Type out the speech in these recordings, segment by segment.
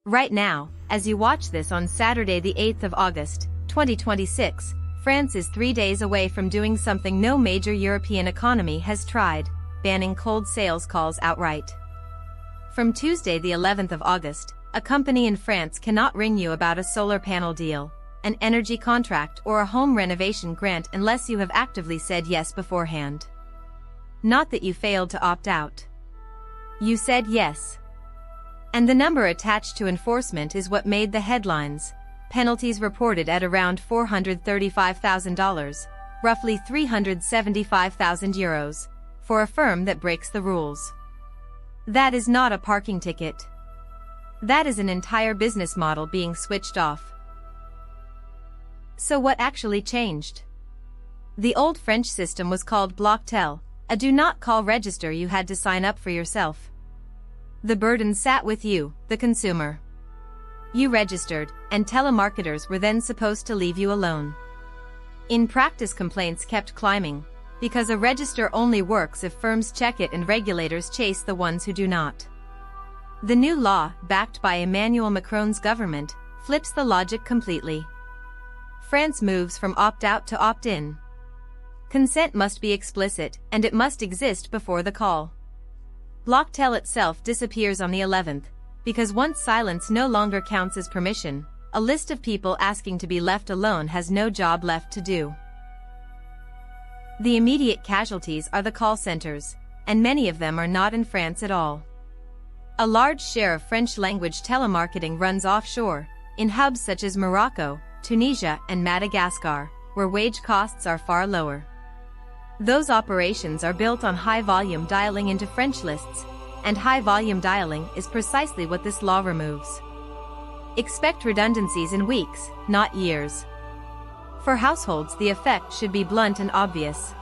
Right now, as you watch this on Saturday the 8th of August, 2026, France is 3 days away from doing something no major European economy has tried, banning cold sales calls outright. From Tuesday the 11th of August, a company in France cannot ring you about a solar panel deal, an energy contract or a home renovation grant unless you have actively said yes beforehand. Not that you failed to opt out. You said yes. And the number attached to enforcement is what made the headlines. Penalties reported at around $435,000, roughly €375,000, for a firm that breaks the rules. That is not a parking ticket. That is an entire business model being switched off. So what actually changed? The old French system was called Bloctel, a do-not-call register you had to sign up for yourself. The burden sat with you, the consumer. You registered, and telemarketers were then supposed to leave you alone. In practice, complaints kept climbing, because a register only works if firms check it and regulators chase the ones who do not. The new law, backed by Emmanuel Macron's government, flips the logic completely. France moves from opt-out to opt-in. Consent must be explicit, and it must exist before the call. Bloctel itself disappears on the 11th, because once silence no longer counts as permission, a list of people asking to be left alone has no job left to do. The immediate casualties are the call centers, and many of them are not in France at all. A large share of French-language telemarketing runs offshore, in hubs such as Morocco, Tunisia, and Madagascar, where wage costs are far lower. Those operations are built on high-volume dialing into French lists, and high-volume dialing is precisely what this law removes. Expect redundancies in weeks, not years. For households, the effect should be blunt and obvious.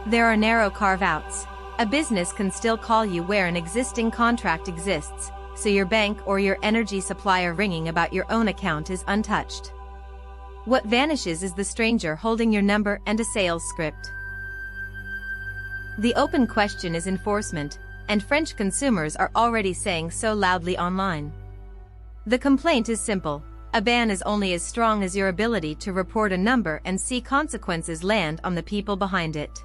There are narrow carve-outs. A business can still call you where an existing contract exists, so your bank or your energy supplier ringing about your own account is untouched. What vanishes is the stranger holding your number and a sales script. The open question is enforcement, and French consumers are already saying so loudly online. The complaint is simple. A ban is only as strong as your ability to report a number and see consequences land on the people behind it.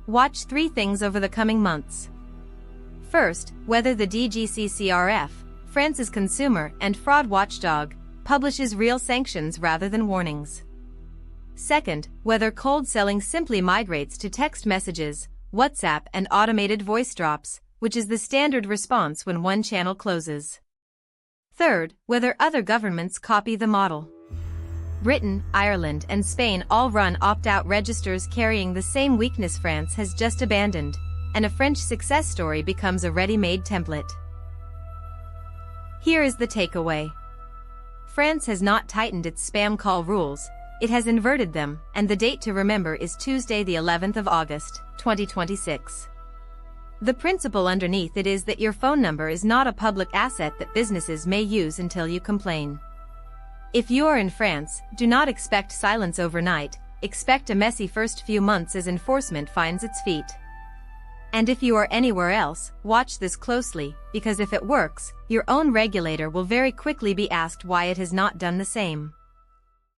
Watch 3 things over the coming months. First, whether the DGCCRF, France's consumer and fraud watchdog, publishes real sanctions rather than warnings. Second, whether cold selling simply migrates to text messages, WhatsApp, and automated voice drops, which is the standard response when one channel closes. Third, whether other governments copy the model. Britain, Ireland, and Spain all run opt-out registers carrying the same weakness France has just abandoned, and a French success story becomes a ready-made template. Here is the takeaway. France has not tightened its spam call rules, it has inverted them, and the date to remember is Tuesday the 11th of August, 2026. The principle underneath it is that your phone number is not a public asset that businesses may use until you complain. If you are in France, do not expect silence overnight, expect a messy first few months as enforcement finds its feet. And if you are anywhere else, watch this closely, because if it works, your own regulator will very quickly be asked why it has not done the same.